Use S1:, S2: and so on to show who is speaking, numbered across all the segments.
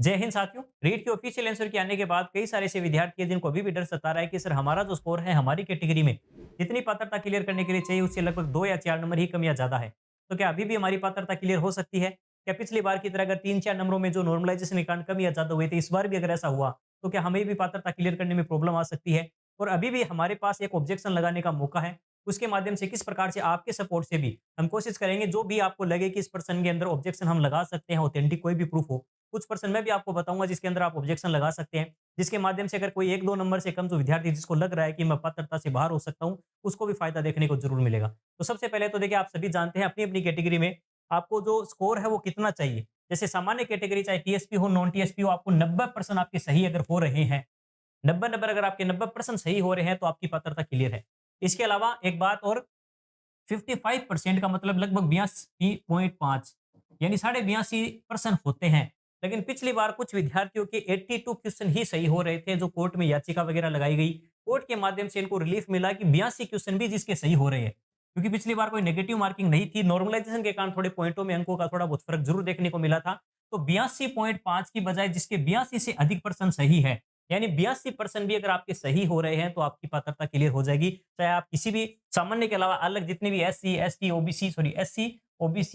S1: जय हिंद साथियों। रीट के ऑफिशियल आंसर के आने के बाद कई सारे ऐसे विद्यार्थी हैं जिनको अभी भी डर सता रहा है कि सर हमारा जो स्कोर है हमारी कैटेगरी में जितनी पात्रता क्लियर करने के लिए चाहिए उससे लगभग 2 या 4 नंबर ही कम या ज्यादा है। तो क्या अभी भी हमारी पात्रता क्लियर हो सकती है? क्या पिछली बार की तरह अगर 3-4 नंबरों में जो नॉर्मलाइजेशन के कारण कम या ज्यादा हुए थे इस बार भी अगर ऐसा हुआ तो क्या हमें भी पात्रता क्लियर करने में प्रॉब्लम आ सकती है? और अभी भी हमारे पास एक ऑब्जेक्शन लगाने का मौका है। उसके माध्यम से किस प्रकार से आपके सपोर्ट से भी हम कोशिश करेंगे जो भी आपको लगे कि इस पर्सन के अंदर ऑब्जेक्शन हम लगा सकते हैं, ऑथेंटिक कोई भी प्रूफ हो, कुछ पर्सन मैं भी आपको बताऊंगा जिसके अंदर आप ऑब्जेक्शन लगा सकते हैं, जिसके माध्यम से अगर कोई 1-2 नंबर से कम जो विद्यार्थी जिसको लग रहा है कि मैं पात्रता से बाहर हो सकता हूं, उसको भी फायदा देखने को जरूर मिलेगा। तो सबसे पहले तो देखिए, आप सभी जानते हैं अपनी अपनी कैटेगरी में आपको जो स्कोर है वो कितना चाहिए। जैसे सामान्य कैटेगरी चाहे टीएसपी हो नॉन टीएसपी हो, आपको 90% आपके सही अगर हो रहे हैं, 90 नंबर अगर आपके 90% सही हो रहे हैं तो आपकी पात्रता क्लियर है। इसके अलावा एक बात और, 55% का मतलब लगभग 82.5 यानी 82.5% होते हैं। लेकिन पिछली बार कुछ विद्यार्थियों के 82 क्वेश्चन ही सही हो रहे थे, जो कोर्ट में याचिका वगैरह लगाई गई। कोर्ट के माध्यम से इनको रिलीफ मिला कि 82 क्वेश्चन भी जिसके सही हो रहे हैं। क्योंकि पिछली बार कोई नेगेटिव मार्किंग नहीं थी, नॉर्मलाइजेशन के कारण थोड़े पॉइंटों में अंकों का थोड़ा बहुत फर्क जरूर देखने को मिला था। तो 82.5 की बजाय जिसके 82 से अधिक परसेंट सही है, यानी 82% भी अगर आपके सही हो रहे हैं तो आपकी पात्रता क्लियर हो जाएगी। चाहे आप किसी भी सामान्य के अलावा अलग जितने भी एससी,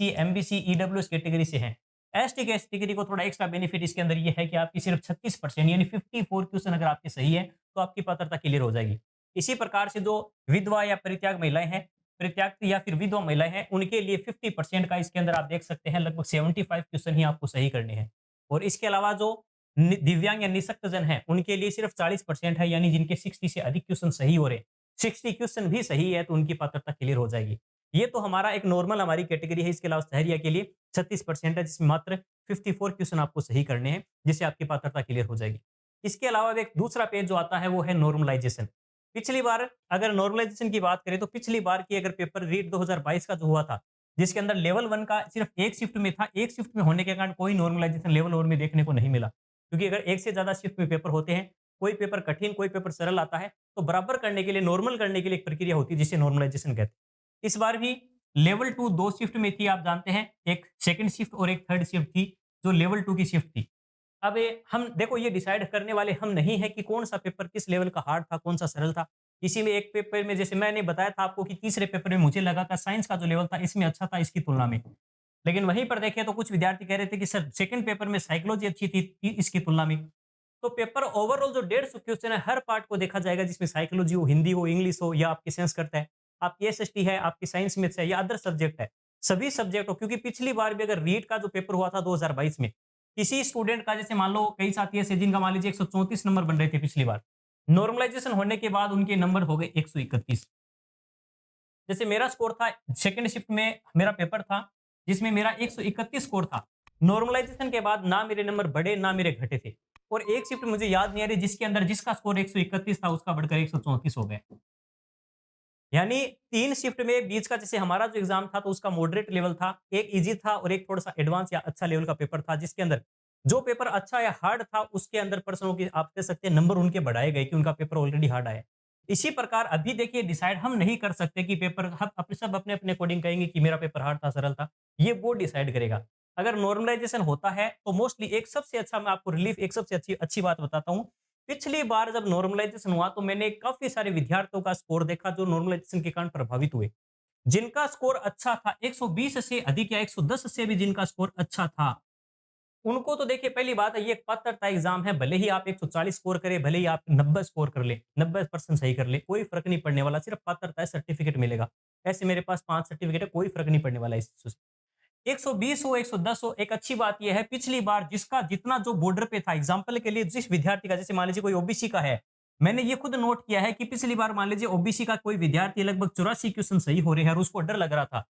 S1: एमबीसी, ईडब्ल्यूएस कैटेगरी से हैं। एसटी कैटेगरी को थोड़ा एक्स्ट्रा बेनिफिट इसके अंदर ये है कि आपकी सिर्फ 36% यानी 54 क्वेश्चन अगर आपके सही है तो आपकी पात्रता क्लियर हो जाएगी। इसी प्रकार से जो विधवा या परित्याग महिलाएं हैं, परित्याग या फिर विधवा महिलाएं हैं, उनके लिए 50% का इसके अंदर आप देख सकते हैं, लगभग 75 क्वेश्चन ही आपको सही करने हैं। और इसके अलावा जो दिव्यांग या निशक्त जन है उनके लिए सिर्फ 40% है, यानी जिनके 60 से अधिक क्वेश्चन सही हो रहे हैं, 60 क्वेश्चन भी सही है तो उनकी पात्रता क्लियर हो जाएगी। ये तो हमारा एक नॉर्मल हमारी कैटेगरी है। इसके अलावा शहरिया के लिए 36% है, जिसमें मात्र 54 क्वेश्चन आपको सही करने हैं, जिससे आपकी पात्रता क्लियर हो जाएगी। इसके अलावा एक दूसरा पेज जो आता है वो है नॉर्मलाइजेशन। पिछली बार अगर नॉर्मलाइजेशन की बात करें तो पिछली बार की अगर पेपर रीट 2022 का जो हुआ था, जिसके अंदर लेवल 1 का सिर्फ एक शिफ्ट में था, एक शिफ्ट में होने के कारण कोई नॉर्मलाइजेशन लेवल 1 में देखने को नहीं मिला। क्योंकि अगर एक से ज्यादा शिफ्ट में पेपर होते हैं, कोई पेपर कठिन कोई पेपर सरल आता है, तो बराबर करने के लिए, नॉर्मल करने के लिए एक प्रक्रिया होती है जिसे नॉर्मलाइजेशन कहते हैं। इस बार भी लेवल 2 2 शिफ्ट में थी, आप जानते हैं, एक सेकंड शिफ्ट और एक थर्ड शिफ्ट थी, जो लेवल 2 की शिफ्ट थी। अब ये हम देखो, ये डिसाइड करने वाले हम नहीं है कि कौन सा पेपर किस लेवल का हार्ड था, कौन सा सरल था। इसी में एक पेपर में, जैसे मैंने बताया था आपको कि तीसरे पेपर में मुझे लगा था साइंस का जो लेवल था इसमें अच्छा था इसकी तुलना में। लेकिन वहीं पर देखें तो कुछ विद्यार्थी कह रहे थे कि सर सेकंड पेपर में साइकोलॉजी अच्छी थी इसकी तुलना में। तो पेपर ओवरऑल जो 150 क्वेश्चन है, हर पार्ट को देखा जाएगा, जिसमें साइकोलॉजी हो, हिंदी हो, इंग्लिश हो, या आपकी साइंस करता है, आपकी एसएसटी है, आपकी साइंस मैथ्स है, या अदर सब्जेक्ट है, सभी सब्जेक्ट हो। क्योंकि पिछली बार भी अगर रीट का जो पेपर हुआ था 2022 में, किसी स्टूडेंट का, जैसे मान लो कई साथी ऐसे जिनका मान लीजिए 134 नंबर बन रहे थे पिछली बार, नॉर्मलाइजेशन होने के बाद उनके नंबर हो गए 131। जैसे मेरा स्कोर था, सेकंड शिफ्ट में मेरा पेपर था जिसमें मेरा 131 स्कोर था। नॉर्मलाइजेशन के बाद ना मेरे नंबर बढ़े ना मेरे घटे थे। और एक शिफ्ट मुझे याद नहीं आ रही जिसके अंदर जिसका स्कोर 131 था उसका बढ़कर 134 हो गया। यानी 3 शिफ्ट में बीच का, जैसे हमारा जो एग्जाम था तो उसका मॉडरेट लेवल था, एक ईजी था और एक थोड़ा सा एडवांस या अच्छा लेवल का पेपर था, जिसके अंदर जो पेपर अच्छा या हार्ड था उसके अंदर पर्सनों की आप कह सकते हैं नंबर उनके बढ़ाए गए कि उनका पेपर ऑलरेडी हार्ड आया। इसी प्रकार अभी देखिए, डिसाइड हम नहीं कर सकते कि पेपर, हम अपने सब अपने अपने अकॉर्डिंग कहेंगे कि मेरा पेपर हार्ड था सरल था, ये बोर्ड डिसाइड करेगा। अगर नॉर्मलाइजेशन होता है तो मोस्टली एक सबसे अच्छा, मैं आपको रिलीफ एक सबसे अच्छी अच्छी बात बताता हूँ। पिछली बार जब नॉर्मलाइजेशन हुआ तो मैंने काफी सारे विद्यार्थियों का स्कोर देखा जो नॉर्मलाइजेशन के कारण प्रभावित हुए। जिनका स्कोर अच्छा था, 120 से अधिक या 110 से भी जिनका स्कोर अच्छा था, उनको तो देखिए, पहली बात है ये एक पात्रता एग्जाम है, भले ही आप 140 स्कोर करें, भले ही आप 90 स्कोर कर ले, 90% सही कर ले, कोई फर्क नहीं पड़ने वाला, सिर्फ पात्रता है, सर्टिफिकेट मिलेगा। ऐसे मेरे पास 5 सर्टिफिकेट है, कोई फर्क नहीं पड़ने वाला इस चीज़ से। 120 हो 110 हो, एक अच्छी बात यह है पिछली बार जिसका जितना जो बॉर्डर पे था, एग्जाम्पल के लिए जिस विद्यार्थी का, जैसे मान लीजिए कोई ओबीसी का है, मैंने ये खुद नोट किया है कि पिछली बार मान लीजिए ओबीसी का कोई विद्यार्थी लगभग 84 क्वेश्चन सही हो रहे हैं और उसको डर लग रहा था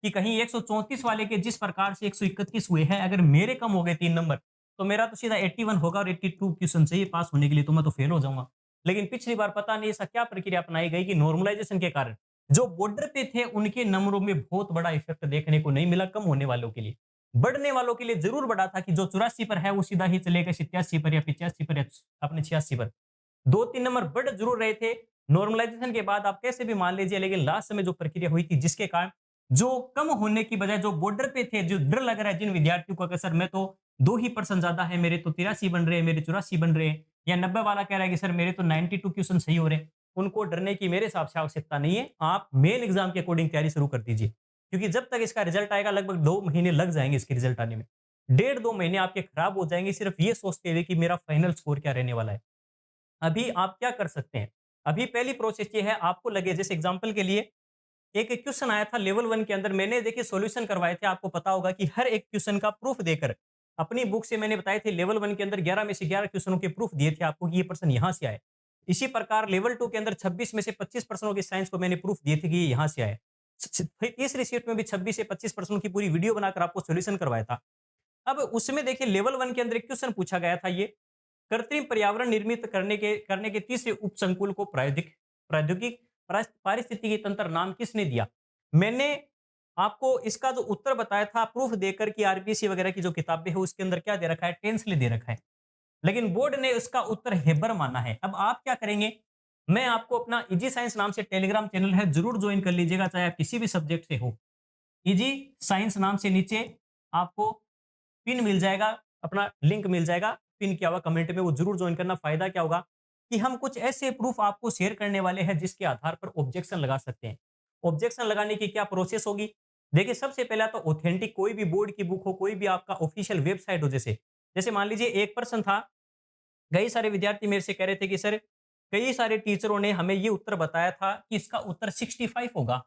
S1: कि कहीं 134 वाले के जिस प्रकार से 131 हुए हैं, अगर मेरे कम हो गए 3 नंबर, तो मेरा तो सीधा 81 होगा और 82 क्वेश्चन चाहिए पास होने के लिए, तो मैं तो फेल हो जाऊंगा। लेकिन पिछली बार पता नहीं ऐसा क्या प्रक्रिया अपनाई गई कि नॉर्मलाइजेशन के कारण जो बॉर्डर पे थे उनके नंबरों में बहुत बड़ा इफेक्ट देखने को नहीं मिला, कम होने वालों के लिए। बढ़ने वालों के लिए जरूर बढ़ा था कि जो 84 पर है वो सीधा ही चलेगा 87 पर या 85 पर या अपने 86 पर। 2-3 नंबर बढ़ जरूर रहे थे नॉर्मलाइजेशन के बाद, आप कैसे भी मान लीजिए, लेकिन लास्ट में जो प्रक्रिया हुई थी जिसके कारण जो कम होने की बजाय जो बॉर्डर पे थे, जो डर लग रहा है जिन विद्यार्थियों को, अगर सर मैं तो 2% ज्यादा है, मेरे तो 83 बन रहे हैं, मेरे 84 बन रहे हैं, या 90 वाला कह रहा है कि सर मेरे तो 92 क्वेश्चन सही हो रहे हैं। उनको डरने की मेरे हिसाब से आवश्यकता नहीं है। आप मेन एग्जाम के अकॉर्डिंग तैयारी शुरू कर दीजिए, क्योंकि जब तक इसका रिजल्ट आएगा लगभग 2 महीने लग जाएंगे इसके रिजल्ट आने में। 1.5-2 महीने आपके खराब हो जाएंगे सिर्फ ये सोचते हुए कि मेरा फाइनल स्कोर क्या रहने वाला है। अभी आप क्या कर सकते हैं? अभी पहली प्रोसेस ये है, आपको लगे जैसे एग्जांपल के लिए एक क्वेश्चन आया था लेवल 1 के अंदर, मैंने देखिए सॉल्यूशन करवाए थे, आपको पता होगा कि हर एक क्वेश्चन का प्रूफ देकर अपनी बुक से मैंने बताए थे, लेवल 1 के अंदर 11 में से 11 क्वेश्चनों के प्रूफ दिए थे आपको कि ये प्रश्न यहाँ से आए। इसी प्रकार लेवल 2 के अंदर 26 में से 25 प्रश्नों के साइंस को मैंने प्रूफ दिए थे कि ये यहाँ से आए। फिर तीसरी शीट में भी 26 से 25 प्रश्नों की पूरी वीडियो बनाकर आपको सॉल्यूशन करवाया था। अब उसमें देखिए लेवल 1 के अंदर एक क्वेश्चन पूछा गया था, ये कृत्रिम पर्यावरण निर्मित करने के तीसरे उपसंकुल को प्रायोगिक प्रायोगिक पारिस्थितिकी तंत्र नाम किसने दिया? मैंने आपको इसका जो उत्तर बताया था प्रूफ देकर कि आरबीसी वगैरह की जो किताबें है उसके अंदर क्या दे रखा है, टेंसली दे रखा है, लेकिन बोर्ड ने उसका उत्तर हेबर माना है। अब आप क्या करेंगे, मैं आपको अपना इजी साइंस नाम से टेलीग्राम चैनल है, जरूर ज्वाइन कर लीजिएगा, चाहे आप किसी भी सब्जेक्ट से हो। इजी साइंस नाम से नीचे आपको पिन मिल जाएगा, अपना लिंक मिल जाएगा पिन किया हुआ कमेंट में, वो जरूर ज्वाइन करना। फायदा क्या होगा कि हम कुछ ऐसे प्रूफ आपको शेयर करने वाले हैं जिसके आधार पर ऑब्जेक्शन लगा सकते हैं। ऑब्जेक्शन लगाने की क्या प्रोसेस होगी? देखिए सबसे पहला तो ऑथेंटिक कोई भी बोर्ड की बुक हो, कोई भी आपका ऑफिशियल वेबसाइट हो, जैसे जैसे मान लीजिए एक पर्सन था, कई सारे विद्यार्थी मेरे से कह रहे थे कि सर कई सारे टीचरों ने हमें ये उत्तर बताया था कि इसका उत्तर 65 होगा,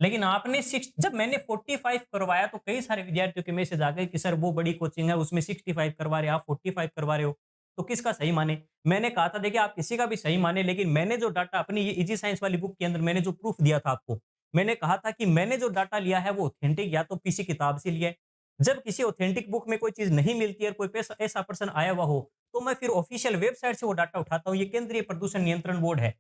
S1: लेकिन आपने सिक्स जब मैंने 45 करवाया तो कई सारे विद्यार्थियों के मैसेज आ गए कि सर वो बड़ी कोचिंग है उसमें 65 करवा रहे हैं, आप 45 करवा रहे हो, तो किसका सही माने? मैंने कहा था देखिए आप किसी का भी सही माने, लेकिन मैंने जो डाटा अपनी ये इजी साइंस वाली बुक के अंदर मैंने जो प्रूफ दिया था आपको, मैंने कहा था कि मैंने जो डाटा लिया है वो ऑथेंटिक या तो किसी किताब से लिया है। जब किसी ऑथेंटिक बुक में कोई चीज नहीं मिलती है और कोई ऐसा पर्सन आया हुआ हो, तो मैं फिर ऑफिशियल वेबसाइट से वो डाटा उठाता हूँ। ये केंद्रीय प्रदूषण नियंत्रण बोर्ड है,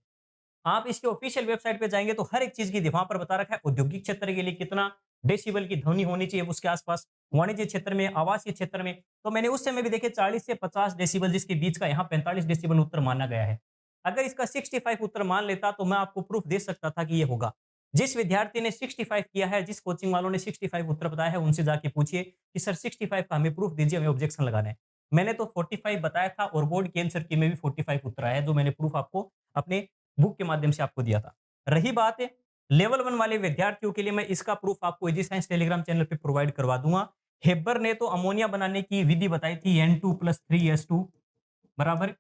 S1: आप इसके ऑफिशियल वेबसाइट पे जाएंगे तो हर एक चीज की वहां पर बता रखा है, औद्योगिक क्षेत्र के लिए कितना डेसिबल की ध्वनि होनी चाहिए उसके आसपास, वाणिज्य क्षेत्र में, आवासीय क्षेत्र में, तो मैंने उस समय भी देखे 40 से 50 डेसिबल जिसके बीच का यहाँ 45 डेसिबल उत्तर माना गया है। अगर इसका 65 उत्तर मान लेता तो मैं आपको प्रूफ दे सकता था कि ये होगा। जिस विद्यार्थी ने 65 किया है, जिस कोचिंग वालों ने 65 उत्तर बताया है, उनसे जाके पूछिए कि सर 65 का हमें प्रूफ दीजिए, हमें ऑब्जेक्शन लगाना है। मैंने तो 45 बताया था और बोर्ड के आंसर की में भी 45 उत्तर आया है, जो मैंने प्रूफ आपको अपने बुक के माध्यम से आपको दिया था। रही बात है लेवल 1 वाले विद्यार्थियों के लिए, मैं इसका प्रूफ आपको इजी साइंस टेलीग्राम चैनल पे प्रोवाइड करवा दूंगा। हेबर ने तो अमोनिया बनाने की विधि बताई थी, N2+3S2 बराबर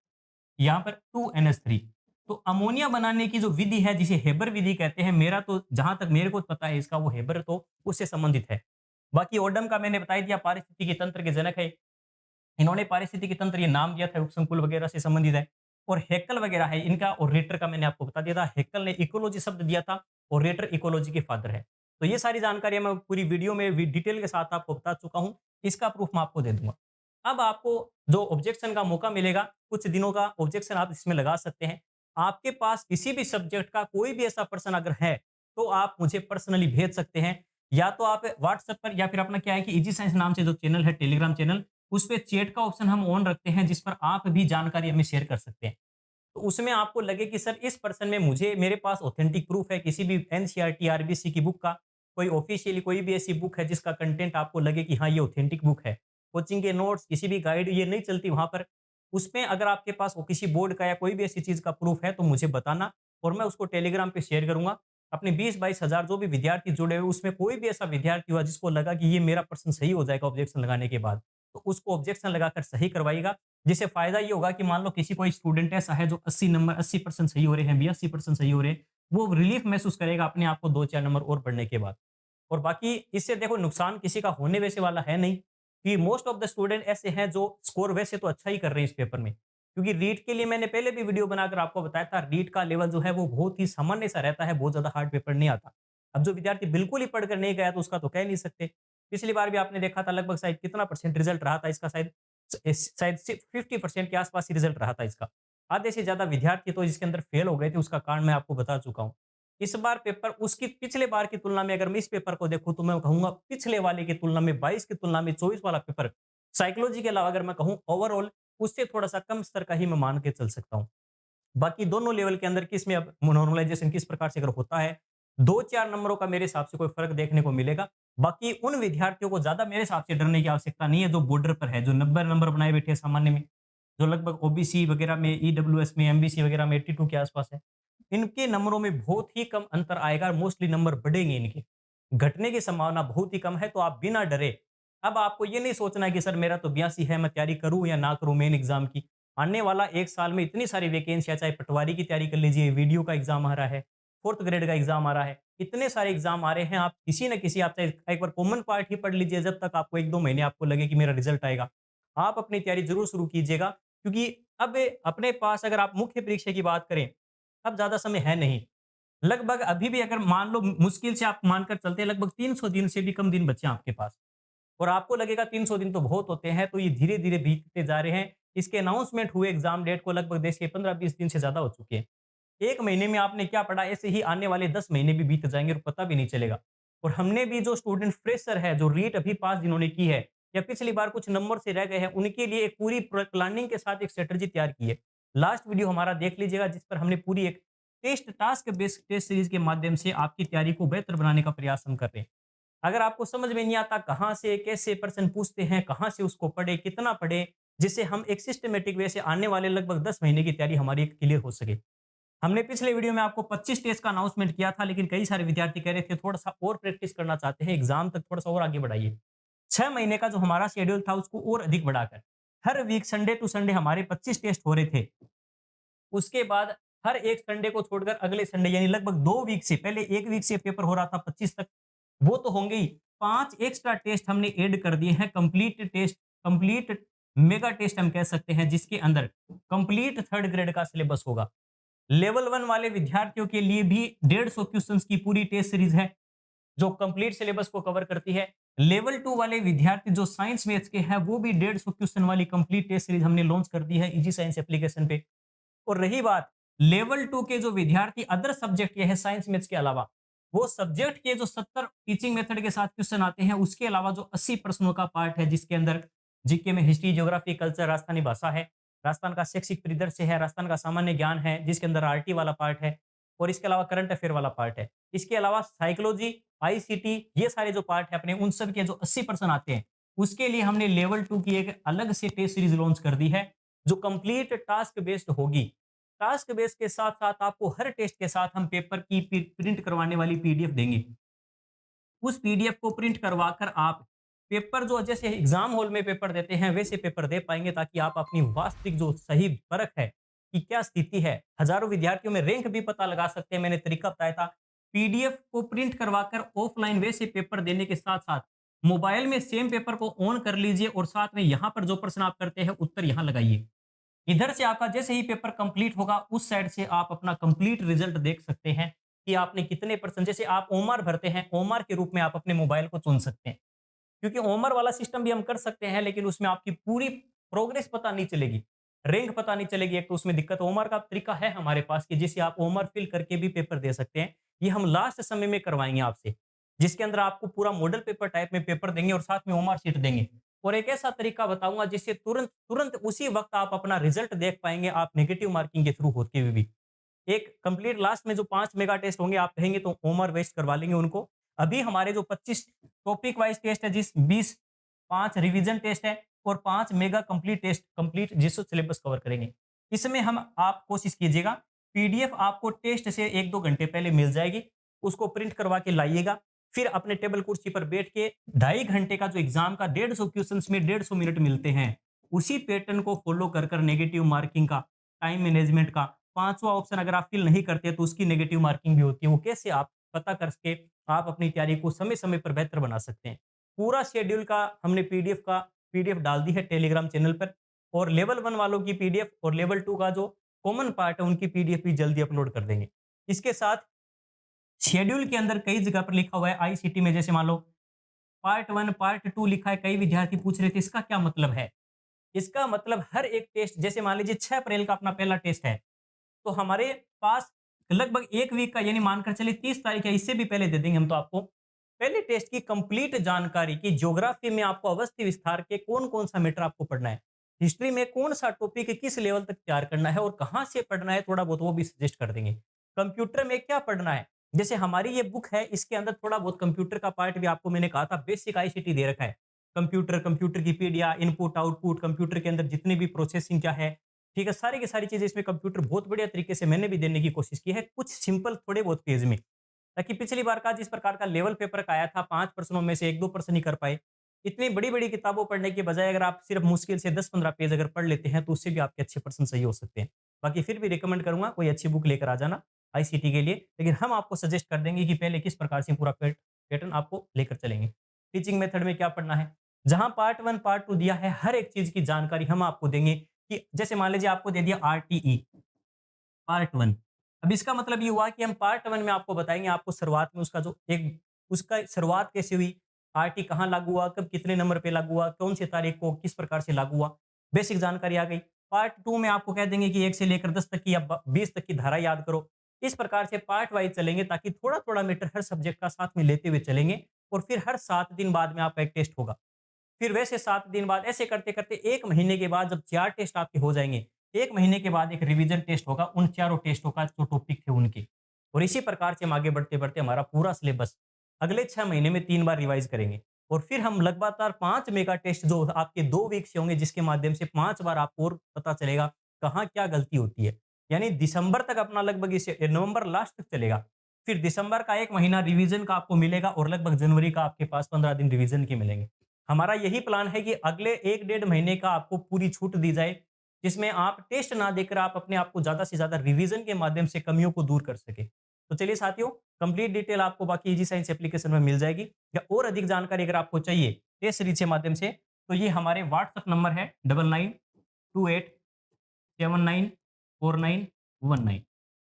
S1: यहाँ पर 2NH3। तो अमोनिया बनाने की जो विधि है जिसे हेबर विधि कहते हैं, मेरा तो जहां तक मेरे को पता है इसका वो हेबर तो उससे संबंधित है। बाकी ओडम का मैंने बता दिया, पारिस्थितिकी तंत्र के जनक है, इन्होंने पारिस्थितिकी तंत्र ये नाम दिया था, उपसंकुल वगैरह से संबंधित है। और हेक्कल वगैरह है इनका, और रेटर का मैंने आपको बता दिया था, हेक्कल ने इकोलॉजी शब्द दिया था और रेटर इकोलॉजी के फादर है। तो ये सारी जानकारी मैं पूरी वीडियो में डिटेल के साथ आपको बता चुका हूँ, इसका प्रूफ मैं आपको दे दूंगा। अब आपको जो ऑब्जेक्शन का मौका मिलेगा, कुछ दिनों का ऑब्जेक्शन आप इसमें लगा सकते हैं। आपके पास किसी भी सब्जेक्ट का कोई भी ऐसा पर्सन अगर है तो आप मुझे पर्सनली भेज सकते हैं, या तो आप व्हाट्सएप पर, या फिर अपना क्या है कि इजी साइंस नाम से जो चैनल है टेलीग्राम चैनल, उस पे चैट का ऑप्शन हम ऑन रखते हैं, जिस पर आप भी जानकारी हमें शेयर कर सकते हैं। तो उसमें आपको लगे कि सर इस पर्सन में मुझे मेरे पास ऑथेंटिक प्रूफ है किसी भी एनसीईआरटी आरबीसी की बुक का, कोई ऑफिशियली कोई भी ऐसी बुक है जिसका कंटेंट आपको लगे कि हाँ ये ऑथेंटिक बुक है, कोचिंग के नोट्स किसी भी गाइड ये नहीं चलती वहां पर, उसमें अगर आपके पास वो किसी बोर्ड का या कोई भी ऐसी चीज का प्रूफ है तो मुझे बताना, और मैं उसको टेलीग्राम पे शेयर करूंगा। अपने 20-22 हजार जो भी विद्यार्थी जुड़े हुए उसमें कोई भी ऐसा विद्यार्थी हुआ जिसको लगा कि ये मेरा पर्सन सही हो जाएगा ऑब्जेक्शन लगाने के बाद, तो उसको ऑब्जेक्शन लगाकर सही करवाएगा। जिससे फायदा ये होगा कि मान लो किसी कोई स्टूडेंट ऐसा है जो 80% सही हो रहे हैं, 82% सही हो रहे हैं, वो रिलीफ महसूस करेगा अपने आप को 2-4 नंबर और बढ़ने के बाद। और बाकी इससे देखो नुकसान किसी का होने वैसे वाला है नहीं, कि मोस्ट ऑफ द स्टूडेंट ऐसे हैं जो स्कोर वैसे तो अच्छा ही कर रहे हैं इस पेपर में, क्योंकि रीट के लिए मैंने पहले भी वीडियो बनाकर आपको बताया था, रीट का लेवल जो है वो बहुत ही सामान्य सा रहता है, बहुत ज्यादा हार्ड पेपर नहीं आता। अब जो विद्यार्थी बिल्कुल ही पढ़कर नहीं गया तो उसका तो कह नहीं सकते। पिछली बार भी आपने देखा था लगभग शायद कितना परसेंट रिजल्ट रहा था इसका, शायद सिर्फ 50% के आसपास ही रिजल्ट रहा था इसका। आधे से ज्यादा विद्यार्थी तो इसके अंदर फेल हो गए थे, उसका कारण मैं आपको बता चुका हूँ। इस बार पेपर उसकी पिछले बार की तुलना में अगर मैं इस पेपर को देखूं तो मैं कहूंगा पिछले वाले की तुलना में, 22 की तुलना में 24 वाला पेपर साइकोलॉजी के अलावा अगर मैं कहूं ओवरऑल उससे थोड़ा सा कम स्तर का ही मैं मान के चल सकता हूं। बाकी दोनों लेवल के अंदर किस में अब नॉर्मलाइजेशन किस प्रकार से अगर होता है, 2-4 नंबरों का मेरे हिसाब से कोई फ़र्क देखने को मिलेगा। बाकी उन विद्यार्थियों को ज़्यादा मेरे हिसाब से डरने की आवश्यकता नहीं है, जो बॉर्डर पर है, जो 90 नंबर बनाए बैठे हैं सामान्य में, जो लगभग ओबीसी वगैरह में, ईडब्ल्यूएस में, एमबीसी वगैरह में 82 के आसपास है। इनके नंबरों में बहुत ही कम अंतर आएगा, मोस्टली नंबर बढ़ेंगे इनके। घटने की संभावना बहुत ही कम है, तो आप बिना डरे, अब आपको ये नहीं सोचना है कि सर मेरा तो 82 है, मैं तैयारी करूँ या ना करूँ मेन एग्ज़ाम की। आने वाला 1 साल में इतनी सारी वैकेंसी है, चाहे पटवारी की तैयारी कर लीजिए, वीडियो का एग्ज़ाम आ रहा है, 4th ग्रेड का एग्ज़ाम आ रहा है, इतने सारे एग्ज़ाम आ रहे हैं, आप किसी न किसी आप चाहे एक बार कॉमन पार्ट ही पढ़ लीजिए, जब तक आपको 1-2 महीने आपको लगे कि मेरा रिज़ल्ट आएगा। आप अपनी तैयारी ज़रूर शुरू कीजिएगा, क्योंकि अब अपने पास अगर आप मुख्य परीक्षा की बात करें, अब ज़्यादा समय है नहीं। लगभग अभी भी अगर मान लो मुश्किल से आप मानकर चलते हैं, लगभग 300 दिन से भी कम दिन बचे हैं आपके पास। और आपको लगेगा 300 दिन तो बहुत होते हैं, तो ये धीरे-धीरे बीतते जा रहे हैं। इसके अनाउंसमेंट हुए एग्ज़ाम डेट को लगभग देखिए 15-20 दिन से ज़्यादा हो चुके हैं। 1 महीने में आपने क्या पढ़ा, ऐसे ही आने वाले 10 महीने भी बीत जाएँगे और पता भी नहीं चलेगा। और हमने भी जो स्टूडेंट फ्रेशर है, जो रीट अभी पास जिन्होंने की है या पिछली बार कुछ नंबर से रह गए हैं, उनके लिए एक पूरी प्लानिंग के साथ एक स्ट्रैटेजी तैयार की है। लास्ट वीडियो हमारा देख लीजिएगा, जिस पर हमने पूरी एक टास्क बेस्ड टेस्ट सीरीज़ के माध्यम से आपकी तैयारी को बेहतर बनाने का प्रयास हम कर रहे हैं। अगर आपको समझ में नहीं आता कहाँ से, कैसे प्रश्न पूछते हैं, कहाँ से उसको पढ़े, कितना पढ़े, जिससे हम एक सिस्टमैटिक वे से आने वाले लगभग 10 महीने की तैयारी हमारी क्लियर हो सके। हमने पिछले वीडियो में आपको 25 टेस्ट का अनाउंसमेंट किया था, लेकिन कई सारे विद्यार्थी कह रहे थे थोड़ा-सा और प्रैक्टिस करना चाहते हैं, एग्ज़ाम तक थोड़ा-सा और आगे बढ़ाइए। 6 महीने का जो हमारा शेड्यूल था उसको और अधिक बढ़ाकर, हर वीक संडे टू संडे हमारे 25 टेस्ट हो रहे थे। उसके बाद हर एक संडे को छोड़कर अगले संडे यानी लगभग 2 वीक से पहले 1 वीक से पेपर हो रहा था 25 तक, वो तो होंगे ही। 5 एक्स्ट्रा टेस्ट हमने ऐड कर दिए हैं, complete test, complete mega test हम कह सकते हैं, जिसके अंदर कंप्लीट 3rd ग्रेड का सिलेबस होगा। लेवल 1 वाले विद्यार्थियों के लिए भी 150 क्वेश्चंस की पूरी टेस्ट सीरीज है, जो कंप्लीट सिलेबस को कवर करती है। लेवल 2 वाले विद्यार्थी जो साइंस मैथ्स के हैं, वो भी 150 क्वेश्चन वाली कंप्लीट टेस्ट सीरीज हमने लॉन्च कर दी है इजी साइंस एप्लीकेशन पे। और रही बात लेवल 2 के जो विद्यार्थी अदर सब्जेक्ट के हैं साइंस मैथ्स के अलावा, वो सब्जेक्ट के जो 70 टीचिंग मेथड के साथ क्वेश्चन आते हैं, उसके अलावा जो 80 प्रश्नों का पार्ट है, जिसके अंदर जीके में हिस्ट्री, ज्योग्राफी, कल्चर, राजस्थानी भाषा है, राजस्थान का शैक्षिक परिदृश्य है, राजस्थान का सामान्य ज्ञान है, जिसके अंदर आरटी वाला पार्ट है और इसके अलावा करंट अफेयर वाला पार्ट है। इसके अलावा साइकोलॉजी, आईसीटी, ये सारे जो पार्ट है अपने, उन सब के जो 80% आते हैं, उसके लिए हमने लेवल 2 की एक अलग से टेस्ट सीरीज लॉन्च कर दी है, जो कंप्लीट टास्क बेस्ड होगी। टास्क बेस के साथ-साथ आपको हर टेस्ट के साथ हम पेपर की प्रिंट करवाने वाली पीडीएफ देंगे। उस पीडीएफ को प्रिंट करवाकर आप पेपर जो जैसे एग्जाम हॉल में पेपर देते हैं, वैसे पेपर दे पाएँगे, ताकि आप अपनी वास्तविक जो सही परख है कि क्या स्थिति है, हज़ारों विद्यार्थियों में रैंक भी पता लगा सकते हैं। मैंने तरीका बताया था। पीडीएफ को प्रिंट करवाकर ऑफलाइन वैसे पेपर देने के साथ-साथ मोबाइल में सेम पेपर को ऑन कर लीजिए और साथ में यहाँ पर जो प्रश्न आप करते हैं, उत्तर यहाँ लगाइए। इधर से आपका जैसे ही पेपर कंप्लीट होगा, उस साइड से आप अपना कंप्लीट रिजल्ट देख सकते हैं कि आपने कितने परसेंट, जैसे आप ओमआर भरते हैं, ओमआर के रूप में आप अपने मोबाइल को चुन सकते हैं। क्योंकि ओमआर वाला सिस्टम भी हम कर सकते हैं, लेकिन उसमें आपकी पूरी प्रोग्रेस पता नहीं चलेगी, रैंक पता नहीं चलेगी, एक तो उसमें दिक्कत। ओमआर का तरीका है हमारे पास कि जिसे आप ओमआर फिल करके भी पेपर दे सकते हैं। ये हम लास्ट समय में करवाएँगे आपसे, जिसके अंदर आपको पूरा मॉडल पेपर टाइप में पेपर देंगे और साथ में ओमआर शीट देंगे। और एक ऐसा तरीका बताऊँगा जिससे तुरंत तुरंत उसी वक़्त आप अपना रिज़ल्ट देख पाएँगे, आप नेगेटिव मार्किंग के थ्रू होते हुए भी। एक कंप्लीट लास्ट में जो 5 मेगा टेस्ट होंगे, आप कहेंगे तो ओमर वेस्ट करवा लेंगे उनको। अभी हमारे जो 25 टॉपिक वाइज़ टेस्ट है, जिस 20 5 रिवीजन टेस्ट है और 5 मेगा कंप्लीट टेस्ट, कंप्लीट जिससे सिलेबस कवर करेंगे। इसमें हम आप कोशिश कीजिएगा, पीडीएफ आपको टेस्ट से 1-2 घंटे पहले मिल जाएगी। उसको प्रिंट करवा के लाइएगा। फिर अपने टेबल कुर्सी पर बैठ के 2.5 घंटे का जो एग्ज़ाम का 150 क्वेश्चंस में 150 मिनट मिलते हैं, उसी पैटर्न को फ़ॉलो कर नेगेटिव मार्किंग का, टाइम मैनेजमेंट का, 5वां ऑप्शन अगर आप फ़िल नहीं करते तो उसकी नेगेटिव मार्किंग भी होती है। वो कैसे आप पता करके आप अपनी तैयारी को समय-समय पर बेहतर बना सकते हैं। पूरा शेड्यूल का हमने पीडीएफ डाल दी है टेलीग्राम चैनल पर, और लेवल 1 वालों की पीडीएफ और लेवल 2 का जो कॉमन पार्ट है, उनकी पीडीएफ भी जल्दी अपलोड कर देंगे। इसके साथ शेड्यूल के अंदर कई जगह पर लिखा हुआ है आईसीटी में, जैसे मान लो पार्ट 1, पार्ट 2 लिखा है। कई विद्यार्थी पूछ रहे थे इसका क्या मतलब है? इसका मतलब हर एक टेस्ट, जैसे मान लीजिए 6 अप्रैल का अपना पहला टेस्ट है, तो हमारे पास लगभग 1 वीक का, यानी मानकर चलिए 30 तारीख है, इससे भी पहले दे देंगे हम तो आपको। पहले टेस्ट की कंप्लीट जानकारी की, ज्योग्राफी में आपको अवस्थी विस्तार के कौन-कौन सा मैटर आपको पढ़ना है, हिस्ट्री में कौन-सा टॉपिक किस लेवल तक तैयार करना है और कहाँ से पढ़ना है, थोड़ा बहुत वो भी सजेस्ट कर देंगे। कंप्यूटर में क्या पढ़ना है, जैसे हमारी ये बुक है, इसके अंदर थोड़ा बहुत कंप्यूटर का पार्ट भी आपको मैंने कहा था, बेसिक आईसीटी दे रखा है। कंप्यूटर, कंप्यूटर की पीढ़ियाँ, इनपुट, आउटपुट, कंप्यूटर के अंदर जितनी भी प्रोसेसिंग क्या है, ठीक है? सारी की सारी चीज़ें इसमें कंप्यूटर बहुत बढ़िया तरीके से मैंने भी देने की कोशिश की है, कुछ सिंपल थोड़े बहुत पेज में। ताकि पिछली बार का जिस प्रकार का लेवल पेपर का आया था, 5 प्रश्नों में से 1-2 प्रश्न ही कर पाए। इतनी बड़ी-बड़ी किताबों पढ़ने के बजाय अगर आप सिर्फ मुश्किल से 10-15 पेज अगर पढ़ लेते हैं, तो उससे भी आपके अच्छे प्रश्न सही हो सकते हैं। बाकी फिर भी रिकमेंड करूँगा कोई अच्छी बुक लेकर आ जाना आईसीटी के लिए, लेकिन हम आपको सजेस्ट कर देंगे कि पहले किस प्रकार से पूरा पैटर्न आपको लेकर चलेंगे। टीचिंग मेथड में क्या पढ़ना है? जहाँ पार्ट 1, पार्ट 2 दिया है, हर एक चीज़ की जानकारी हम आपको देंगे कि जैसे मान लीजिए आपको दे दिया आरटीई पार्ट 1। अब इसका मतलब ये हुआ कि हम पार्ट 1 में आपको बताएँगे, आपको शुरुआत में उसका जो एक उसका शुरुआत कैसे हुई, आरटी कहाँ लागू हुआ, कब कितने नंबर पे लागू हुआ, कौन सी तारीख को किस प्रकार से लागू हुआ, बेसिक जानकारी आ गई। पार्ट 2 में आपको कह देंगे कि 1 से लेकर 10 तक की या ब 20 तक की धारा याद करो। इस प्रकार से पार्ट वाइज़ चलेंगे ताकि थोड़ा-थोड़ा मैटर हर सब्जेक्ट का साथ में लेते हुए चलेंगे और फिर हर 7 दिन बाद में आपका एक टेस्ट होगा। फिर वैसे 7 दिन बाद ऐसे करते-करते 1 महीने के बाद जब 4 टेस्ट आपके हो जाएँगे, 1 महीने के बाद एक रिवीजन टेस्ट होगा उन चारों टेस्टों का जो टॉपिक थे उनके। और इसी प्रकार से हम आगे बढ़ते-बढ़ते हमारा पूरा सिलेबस अगले 6 महीने में 3 बार रिवाइज़ करेंगे। और फिर हम लगातार 5 मेगा टेस्ट जो आपके 2 वीक से होंगे जिसके माध्यम से 5 बार आपको और पता चलेगा कहाँ क्या गलती होती है। यानी दिसंबर तक अपना लगभग इसे नवंबर लास्ट तक चलेगा। फिर दिसंबर का 1 महीना रिवीजन का आपको मिलेगा और लगभग जनवरी का आपके पास 15 दिन रिवीजन के मिलेंगे। हमारा यही प्लान है कि अगले 1 डेढ़ महीने का आपको पूरी छूट दी जाए, जिसमें आप टेस्ट ना देकर आप अपने आप को ज़्यादा से ज़्यादा रिवीजन के माध्यम से कमियों को दूर कर सकें। तो चलिए साथियों, कंप्लीट डिटेल आपको बाकी ईजी साइंस एप्लीकेशन में मिल जाएगी। या और अधिक जानकारी अगर आपको चाहिए टेस्ट सीरीज के माध्यम से, तो ये हमारे व्हाट्सएप नंबर है 9928794919।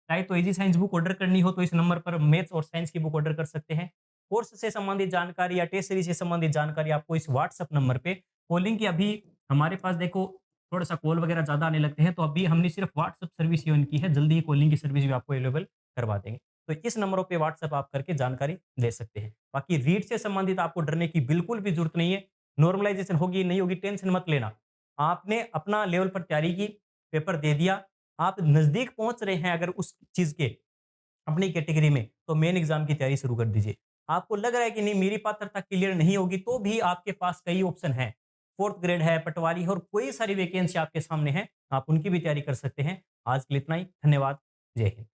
S1: चाहे तो ईजी साइंस बुक ऑर्डर करनी हो तो इस नंबर पर मैथ्स और साइंस की बुक ऑर्डर कर सकते हैं। कोर्स से संबंधित जानकारी या टेस्ट सीरीज से संबंधित जानकारी आपको इस व्हाट्सएप नंबर पे कॉलिंग की अभी हमारे पास देखो थोड़ा-सा कॉल वगैरह ज़्यादा आने लगते हैं, तो अभी हमने सिर्फ व्हाट्सएप सर्विस ही ऑन की है, जल्दी ही कॉलिंग की सर्विस भी आपको अवेलेबल करवा देंगे। तो इस नंबरों पे व्हाट्सएप आप करके जानकारी ले सकते हैं। बाकी रीड से संबंधित आपको डरने की बिल्कुल भी ज़रूरत नहीं है। नॉर्मलाइज़ेशन होगी, नहीं होगी, टेंशन मत लेना। आपने अपना लेवल पर तैयारी की, पेपर दे दिया, आप नज़दीक पहुँच रहे हैं अगर उस चीज़ के अपनी कैटेगरी में, तो मेन एग्ज़ाम की तैयारी शुरू कर दीजिए। आपको लग रहा है कि नहीं मेरी पात्रता क्लियर नहीं होगी, तो भी आपके पास कई ऑप्शन हैं। 4th ग्रेड है, पटवारी है और कोई सारी वैकेंसी आपके सामने है, आप उनकी भी तैयारी कर सकते हैं। आज के लिए इतना ही, धन्यवाद। जय हिंद।